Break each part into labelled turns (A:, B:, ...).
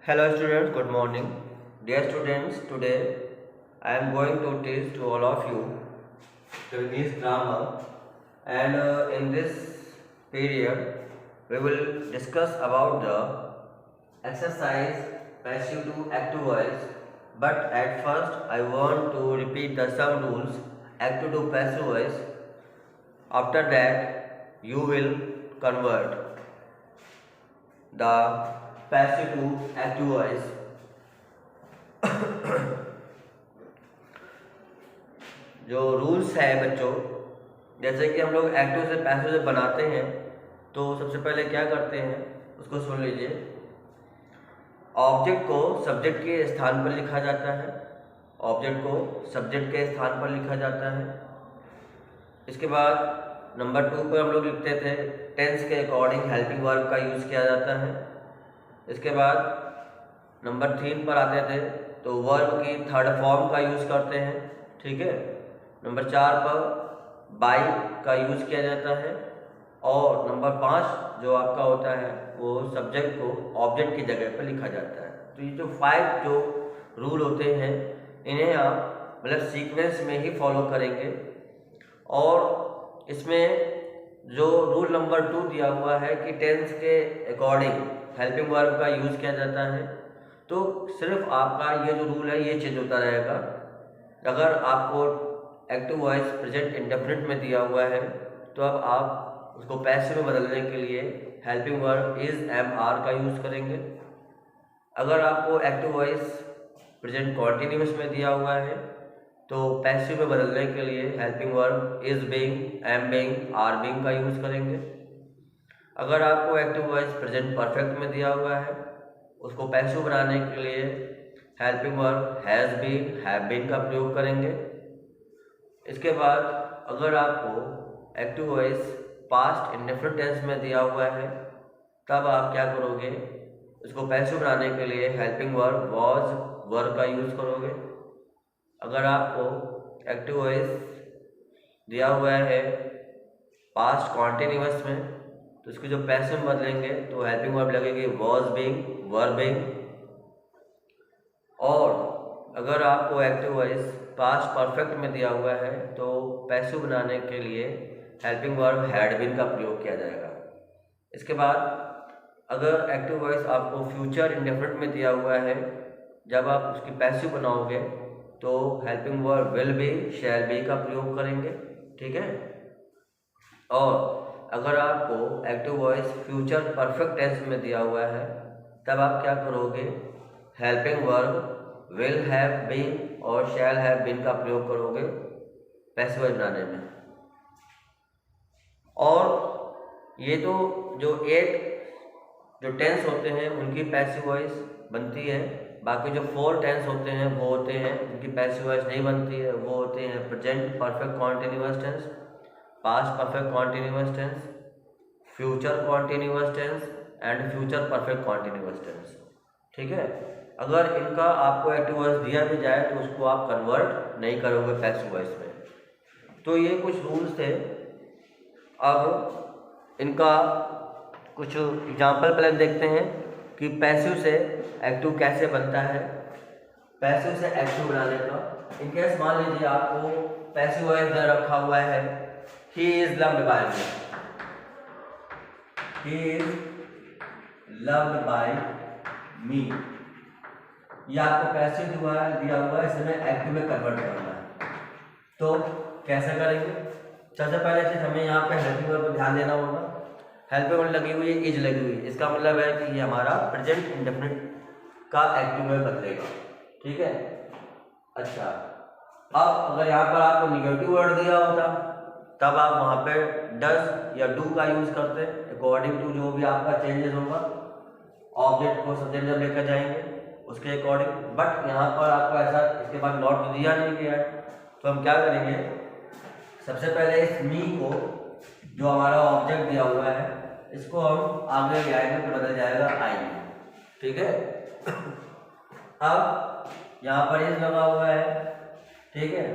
A: Hello students, good morning. Dear students, today I am going to teach to all of you the English grammar, and in this period we will discuss about the exercise passive to active voice. But at first I want to repeat the some rules active to passive voice. After that you will convert the passive to active voice. जो rules है बच्चों, जैसे कि हम लोग active से passive से बनाते हैं, तो सबसे पहले क्या करते हैं उसको सुन लीजिए। ऑब्जेक्ट को सब्जेक्ट के स्थान पर लिखा जाता है। ऑब्जेक्ट को सब्जेक्ट के स्थान पर लिखा जाता है। इसके बाद नंबर 2 पर हम लोग लिखते थे टेंस के अकॉर्डिंग हेल्पिंग वर्ब का यूज़ किया जाता है। इसके बाद नंबर 3 पर आते थे तो वर्ब की थर्ड फॉर्म का यूज़ करते हैं, ठीक है। नंबर 4 पर बाई का यूज़ किया जाता है। और नंबर 5 जो आपका होता है वो सब्जेक्ट को ऑब्जेक्ट की जगह पर लिखा जाता है। तो ये जो 5 जो रूल होते हैं इन्हें आप मतलब सीक्वेंस में ही फॉलो करेंगे। और इसमें जो रूल नंबर 2 दिया हुआ है कि टेंस के अकॉर्डिंग हेल्पिंग वर्ब का यूज़ किया जाता है, तो सिर्फ आपका ये जो रूल है ये चेंज होता रहेगा। अगर आपको एक्टिव वॉइस प्रेजेंट इंडेफिनिट में दिया हुआ है तो अब आप उसको पैसिव में बदलने के लिए helping verb is am are का यूज़ करेंगे। अगर आपको एक्टिव वॉइस प्रेजेंट कॉन्टिन्यूस में दिया हुआ है तो पैसिव में बदलने के लिए helping verb is being, am being, are being का यूज़ करेंगे। अगर आपको एक्टिव वॉइस प्रेजेंट परफेक्ट में दिया हुआ है उसको पैसिव बनाने के लिए helping verb has been, have been का प्रयोग करेंगे। इसके बाद अगर आपको active voice past indefinite tense में दिया हुआ है तब आप क्या करोगे, इसको पैसिव बनाने के लिए हेल्पिंग वर्ब वॉज, वर का यूज़ करोगे। अगर आपको एक्टिव वॉइस दिया हुआ है पास्ट कॉन्टिन्यूअस में तो इसकी जो पैसिव में बदलेंगे तो हेल्पिंग वर्ब लगेगी वॉज बीइंग, वर बीइंग। और अगर आपको एक्टिव वॉइस पास्ट परफेक्ट में दिया हुआ है तो पैसिव बनाने के लिए हेल्पिंग वर्ब हैड बीन का प्रयोग किया जाएगा। इसके बाद अगर एक्टिव वॉइस आपको फ्यूचर इंडेफिनिट में दिया हुआ है, जब आप उसकी पैसिव बनाओगे तो helping verb will be, shall be का प्रयोग करेंगे, ठीक है। और अगर आपको active voice future perfect tense में दिया हुआ है तब आप क्या करोगे, helping verb will have been और शैल हैव बीन का प्रयोग करोगे पैसिव वॉइस बनाने में। और ये तो जो 8 जो टेंस होते हैं उनकी पैसिव वॉइस बनती है। बाकी जो 4 टेंस होते हैं वो होते हैं उनकी पैसिव वॉइस नहीं बनती है। वो होते हैं present perfect continuous tense, past perfect continuous tense, future continuous tense and future perfect continuous tense, ठीक है। अगर इनका आपको एक्टिव वॉइस दिया भी जाए तो उसको आप कन्वर्ट नहीं करोगे पैसिव वॉइस में। तो ये कुछ रूल्स थे। अब इनका कुछ एग्जाम्पल पहले देखते हैं कि पैसिव से एक्टिव कैसे बनता है। पैसिव से एक्टिव बनाने का इनकेस मान लीजिए आपको पैसिव वॉइस दे रखा हुआ है he is loved by me, he is loved by me, ये आपको पैसिव दिया हुआ है, इसमें एक्टिव में कन्वर्ट करना है। तो कैसे करेंगे, सबसे पहले चीज हमें यहाँ पे हेल्पिंग वर्ब पर ध्यान देना होगा। हेल्पिंग वर्ब लगी हुई है, इज लगी हुई है, इसका मतलब है कि ये हमारा प्रेजेंट इंडेफिनिट का एक्टिव में बदलेगा, ठीक है। अच्छा, अब अगर यहाँ पर आपको निगेटिव वर्ड दिया होता तब आप वहाँ पे डज या डू का यूज करते अकॉर्डिंग टू जो भी आपका चेंजेस होगा, ऑब्जेक्ट को सब्जेक्ट जब लेकर जाएंगे उसके अकॉर्डिंग। बट यहाँ पर आपको ऐसा इसके बाद नॉट तो दिया नहीं गया है, तो हम क्या करेंगे, सबसे पहले इस मी को जो हमारा ऑब्जेक्ट दिया हुआ है इसको हम आगे ले आएंगे तो बदल जाएगा आई, ठीक है। अब यहाँ पर इज लगा हुआ है, ठीक है।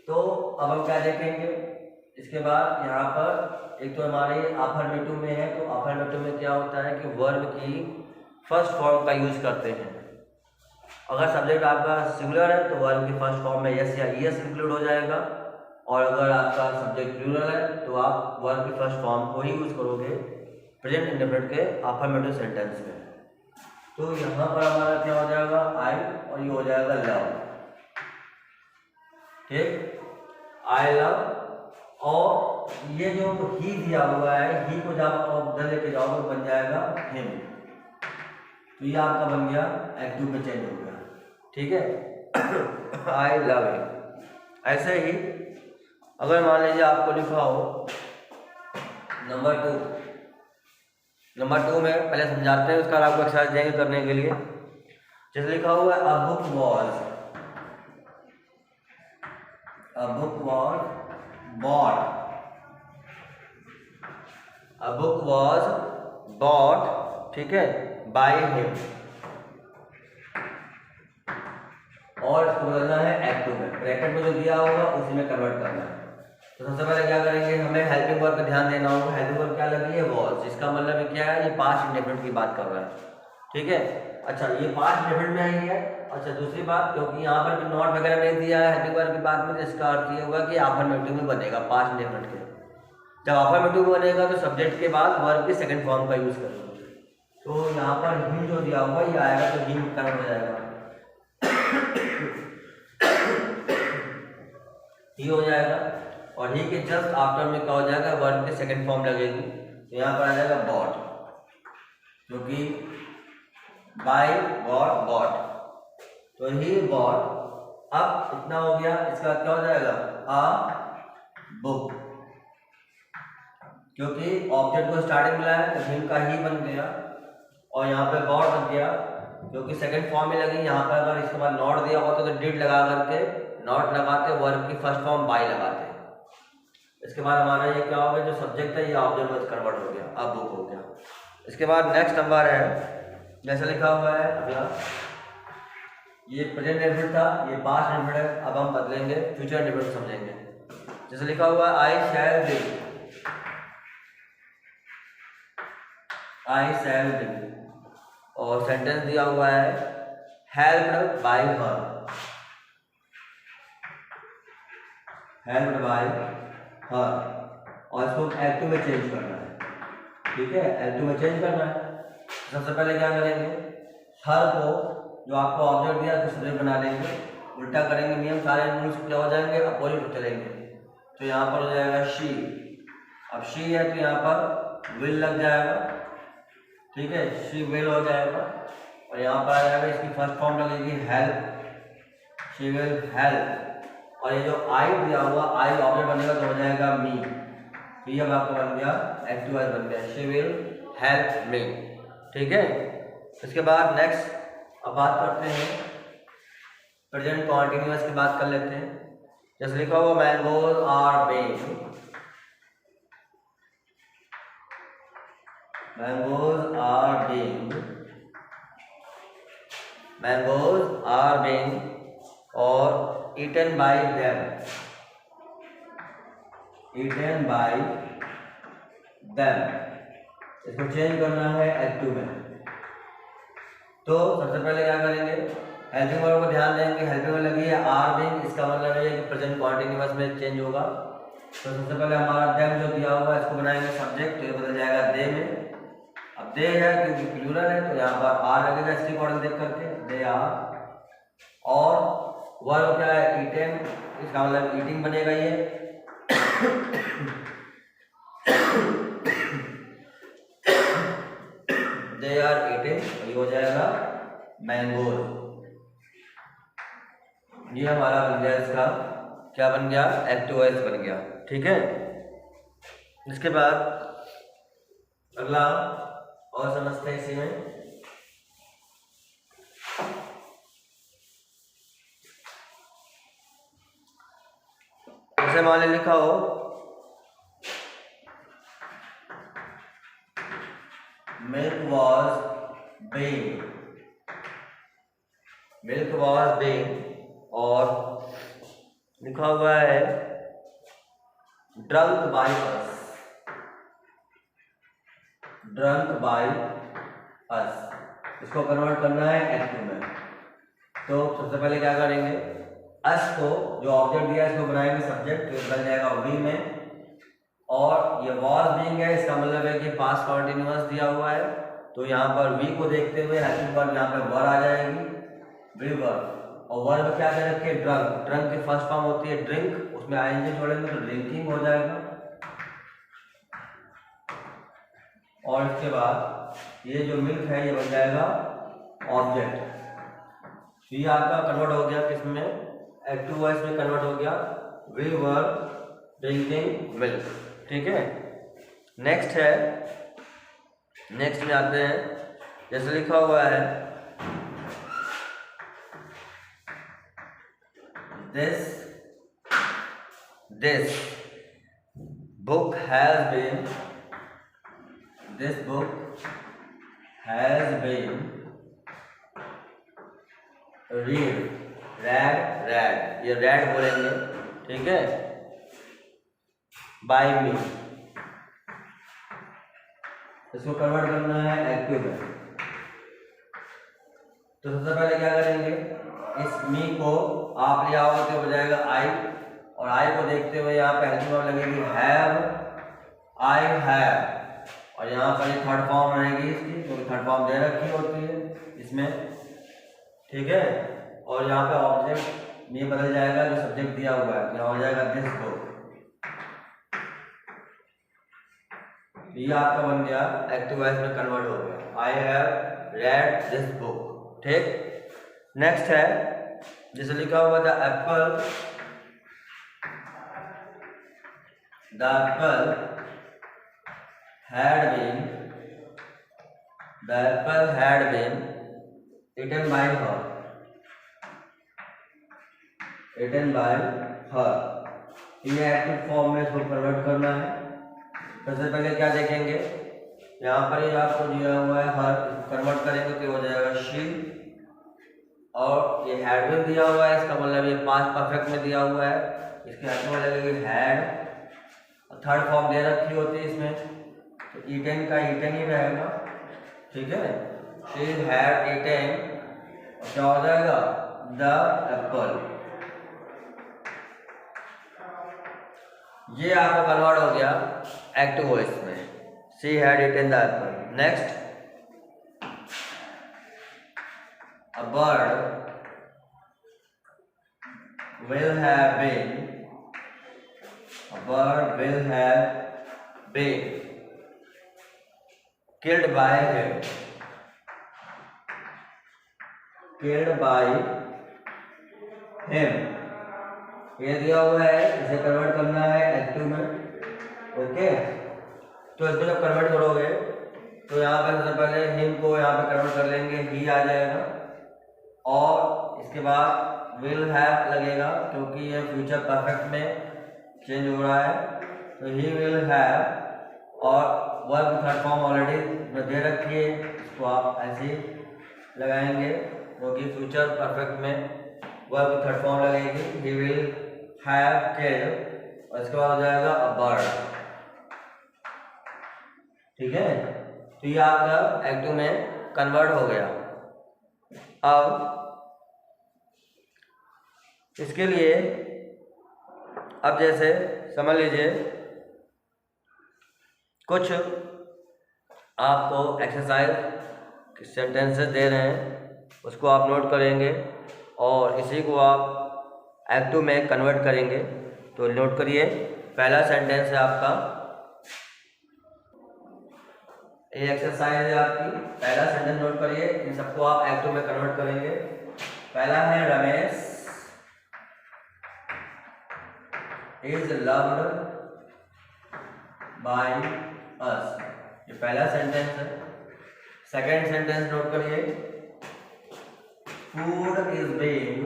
A: तो अब हम क्या देखेंगे, इसके बाद यहाँ पर एक तो हमारे अफर्मेटिव में है, तो अफर्मेटिव में क्या होता है कि वर्ब की फर्स्ट फॉर्म का यूज करते हैं। अगर सब्जेक्ट आपका सिंगुलर है तो वर्ब की फर्स्ट फॉर्म में यस या ईएस इंक्लूड हो जाएगा, और अगर आपका सब्जेक्ट प्लूरल है तो आप वर्ब की फर्स्ट फॉर्म को ही यूज करोगे प्रेजेंट इंडेफिनिट के अफर्मेटिव सेंटेंस में। तो यहाँ पर हमारा क्या हो जाएगा, आई, और ये हो जाएगा लव। ठीक, आई लव। और ये जो ही दिया हुआ है, ही को जब आप उधर लेके जाओगे बन जाएगा हिम। तो ये आपका बन गया एक्टिव में चेंज हो गया। ठीक है, आई लव हिम। ऐसे ही अगर मान लीजिए आपको लिखा हो नंबर टू में, पहले समझाते हैं, उसका आपको एक्सरसाइज देंगे करने के लिए। जैसे लिखा हुआ है a book was bought, a book was bought, ठीक है, by him। और इसको बदलना है एक्टिव में, ब्रैकेट में जो दिया होगा उसी में कन्वर्ट करना है। तो सबसे पहले क्या करेंगे, हमें हेल्पिंग वर्ब पर ध्यान देना होगा। हेल्पिंग वर्ब क्या लगी है, was, जिसका मतलब क्या है, ये पास्ट इंडेफिनिट की बात कर रहा है। ठीक है, अच्छा ये पास्ट इंडेफिनिट में आई है। अच्छा दूसरी बात, क्योंकि यहाँ पर भी नॉट वगैरह नहीं दिया है हेल्पिंग वर्ब की बात में, जिसका अर्थ ये होगा कि अफर्मेटिव में बनेगा पास्ट इंडेफिनिट के। जब अफर्मेटिव में बनेगा तो सब्जेक्ट के बाद वर्ब की सेकंड फॉर्म का यूज करेंगे। तो यहाँ पर हिम जो दिया हुआ ये आएगा तो हिम कन्वर्ट हो जाएगा, ही हो जाएगा। और ही के जस्ट आफ्टर में क्या हो जाएगा, वर्ब की सेकंड फॉर्म लगेगी। तो यहाँ पर आ जाएगा बॉट, क्योंकि बाय बॉट, तो ही बॉट। अब इतना हो गया, इसका क्या हो जाएगा, अ बुक, क्योंकि ऑब्जेक्ट को स्टार्टिंग मिला है तो हिम का ही बन गया, और यहाँ पे बॉट बन गया क्योंकि सेकंड फॉर्म में लगी। यहाँ पर अगर इसके बाद नॉट दिया होता तो डिड लगा करके नॉट लगाते, वर्ब की फर्स्ट फॉर्म बाय लगाते। इसके बाद हमारा ये क्या हो गया, जो सब्जेक्ट है ये ऑब्जेक्ट में कन्वर्ट हो गया, अब बुक हो गया। इसके बाद नेक्स्ट नंबर है, जैसे लिखा हुआ है अगला, ये प्रेजेंट इंडेफिनिट था, ये पास्ट इंडेफिनिट है। अब हम बदलेंगे, फ्यूचर इंडेफिनिट समझेंगे। जैसे लिखा हुआ है आई शैल बी, और सेंटेंस दिया हुआ है हेल्प्ड बाय हर, और इसको एक्टिव में चेंज करना है। ठीक है, एक्टिव में चेंज करना है। सबसे पहले क्या करेंगे, हर को जो आपको ऑब्जेक्ट दिया तो सब्जेक्ट बना लेंगे, उल्टा करेंगे नियम, सारे रूल्स क्या हो जाएंगे, अपोजिट चलेंगे। तो यहाँ पर हो जाएगा शी, अब शी है तो यहाँ पर विल लग जाएगा। ठीक है, शी विल हो जाएगा, और यहाँ पर आ जाएगा इसकी फर्स्ट फॉर्म लगेगी हेल्प, शी विल हेल्प। और ये जो आई दिया हुआ, आई ऑब्जेक्ट बनेगा तो हो जाएगा मी। तो ये अब आपका बन गया एक्टिव वॉइस बन गया, शी विल हेल्प मी। ठीक है, इसके बाद नेक्स्ट अब बात करते हैं प्रेजेंट कॉन्टिन्यूअस की बात कर लेते हैं। जैसे लिखा हुआ mangoes are being, mangoes are being और ईटन बाय देम, इसको चेंज करना है एक्टिव में। तो सबसे पहले क्या करेंगे, हेल्पिंग वर्ब को ध्यान देंगे। हेल्पिंग वर्ब लगी है आर बीइंग, इसका मतलब है कि प्रेजेंट कॉन्टिन्यूअस में चेंज होगा। तो सबसे पहले हमारा देम जो दिया हुआ है इसको बनाएंगे सब्जेक्ट, तो ये बदल जाएगा दे में। अब दे है क्योंकि प्लूरल है तो यहाँ पर आर लगेगा, इसकी मॉडल देख करके दे आर। और वर्ब क्या है, ईटन, इसका मतलब ईटिंग बनेगा ये। दे आर ईटिंग, ये हो जाएगा मैंगोज। ये हमारा बन गया, इसका क्या बन गया, एक्टिव वॉइस बन गया। ठीक है, इसके बाद अगला और समझते हैं इसी में। जैसे मान लीजिए लिखा हो मिल्क वॉज बीइंग, और लिखा हुआ है ड्रंक बाय अस, इसको कन्वर्ट करना है एक्टिव में। तो सबसे पहले क्या करेंगे, अस को जो ऑब्जेक्ट दिया है इसको बनाएंगे सब्जेक्ट, तो बन जाएगा वी में। और ये वॉज बीइंग है, इसका मतलब है कि पास्ट कॉन्टिन्यूअस दिया हुआ है, तो यहाँ पर वी को देखते हुए हेल्पिंग वर्ब यहाँ पे वर आ जाएगी, वी वर्ब। और वर्ब क्या दे रखे, ड्रंक। ड्रंक की फर्स्ट फॉर्म होती है ड्रिंक, उसमें आईएनजी छोड़ेंगे तो ड्रिंकिंग हो जाएगा। और इसके बाद ये जो मिल्क है ये बन जाएगा ऑब्जेक्ट। ये आपका कन्वर्ट हो गया किसमें, एक्टिव वॉइस में कन्वर्ट हो गया, वी वर ड्रिंकिंग मिल्क। ठीक है, नेक्स्ट है, नेक्स्ट में आते हैं, जैसे लिखा हुआ है this book has been read, ये read बोलेंगे, ठीक है, by me। इसको कन्वर्ट करना है एक्टिव में। तो सबसे पहले क्या करेंगे, इस मी को आप ले आओगे तो हो जाएगा आई, और आई को देखते हुए यहाँ पे हेल्पिंग वर्ब लगेगी हैव, आई हैव। और यहाँ पर ये थर्ड फॉर्म रहेगी इसकी, क्योंकि थर्ड फॉर्म दे रखी होती है इसमें, ठीक है। और यहाँ पे ऑब्जेक्ट में बदल जाएगा जो सब्जेक्ट दिया हुआ है, यहाँ हो जाएगा दिस बुक। ये आपका बन गया एक्टिव वॉइस में कन्वर्ट हो गया, I have read this book. ठीक, नेक्स्ट है, जैसे लिखा हुआ था apple, the apple had been eaten by her, ये एक्टिव फॉर्म में इसको कन्वर्ट करना है। सबसे पहले क्या देखेंगे, यहाँ पर ये आपको दिया हुआ है हर, कन्वर्ट करेंगे तो हो जाएगा शी। और ये हैड बीन दिया हुआ है, इसका मतलब ये पास्ट परफेक्ट में दिया हुआ है, इसके हेल्प में लगेगी हैड। थर्ड फॉर्म दे रखी होती है इसमें, तो ईटन का ईटन ही रहेगा, ठीक है। शी हैड ईटन, और क्या हो जाएगा द एप्पल। ये आपका कन्वर्ट हो गया एक्टिव वॉइस में, she had eaten the apple. Next, a bird will have been killed by him, ये दिया हुआ है, इसे कन्वर्ट करना है एक्टिव में, ओके। तो इसको जब कन्वर्ट करोगे तो यहाँ पे सबसे पहले हिम को यहाँ पे कन्वर्ट कर लेंगे, ही आ जाएगा। और इसके बाद विल हैव लगेगा, क्योंकि ये फ्यूचर परफेक्ट में चेंज हो रहा है, तो ही विल हैव। और वर्ब थर्ड फॉर्म ऑलरेडी दे रखी है, इसको आप ऐसे ही लगाएंगे, क्योंकि फ्यूचर परफेक्ट में वर्ब थर्ड फॉर्म लगेगी, ही विल हैव किल्ड, और इसके बाद हो जाएगा अ बर्ड, ठीक है। तो ये आपका एक्टिव में कन्वर्ट हो गया। अब इसके लिए, अब जैसे समझ लीजिए कुछ आपको एक्सरसाइज सेंटेंसेस दे रहे हैं, उसको आप नोट करेंगे और इसी को आप एक्टिव में कन्वर्ट करेंगे। तो नोट करिए, पहला सेंटेंस है आपका, ये एक्सरसाइज है आपकी, पहला सेंटेंस नोट करिए, इन सबको आप एक्टिव में कन्वर्ट करेंगे। पहला है Ramesh is loved by us, ये पहला सेंटेंस है। सेकेंड सेंटेंस नोट करिए, food is being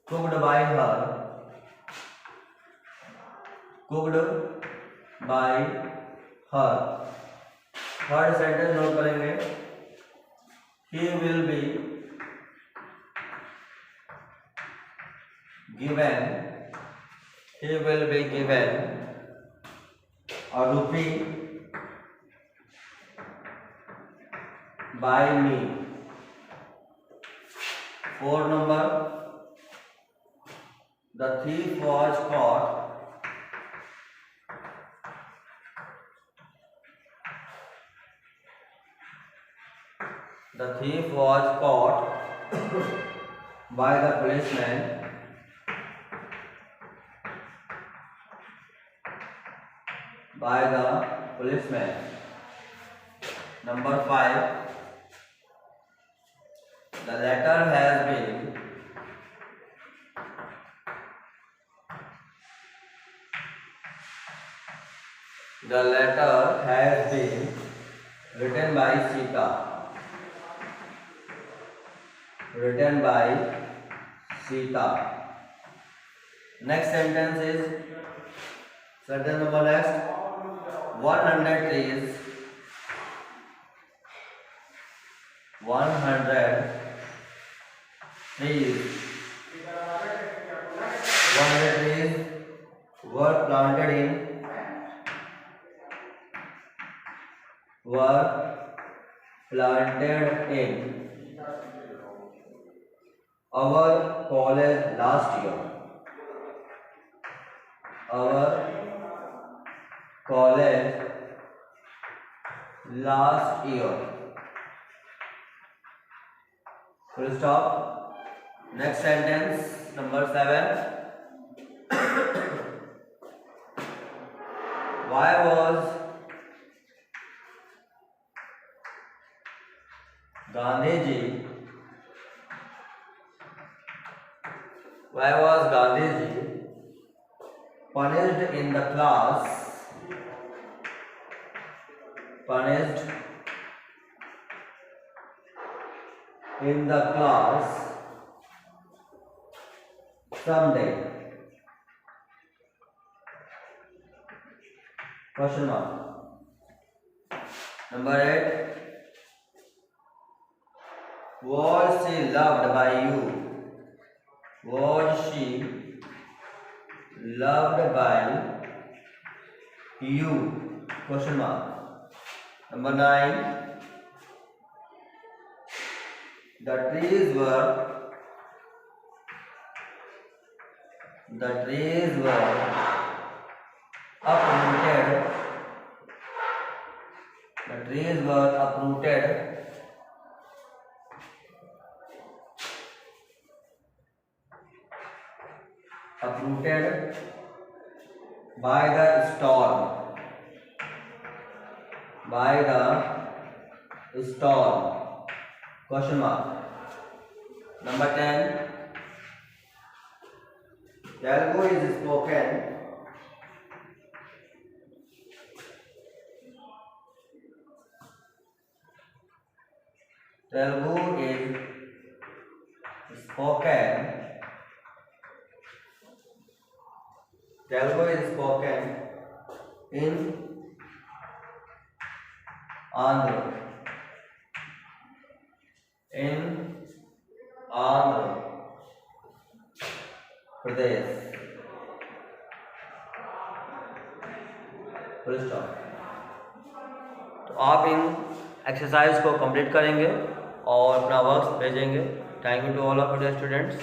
A: cooked bye her, third sentence note करेंगे, ही विल बी गिवन और rupee by me. 4 number, the thief was caught. The thief was caught by the policeman. By the policeman. Number 5. The letter has been written by Sita. Written by Sita. Next sentence is sentence number next. 100 trees. 100 trees. 100 trees were planted in our college last year. Our college last year. Full stop. Next sentence, number 7. Why was Gandhiji punished in the class? Punished in the class someday? Question mark. Number 8. Was she loved by you? Was she loved by you? Question mark. Number 9. The trees were uprooted. The trees were uprooted by the storm. Question mark. Number 10. Telugu is spoken in Andhra Pradesh. Full stop. तो आप इन exercise को complete करेंगे और अपना work भेजेंगे. Thank you to all of the students.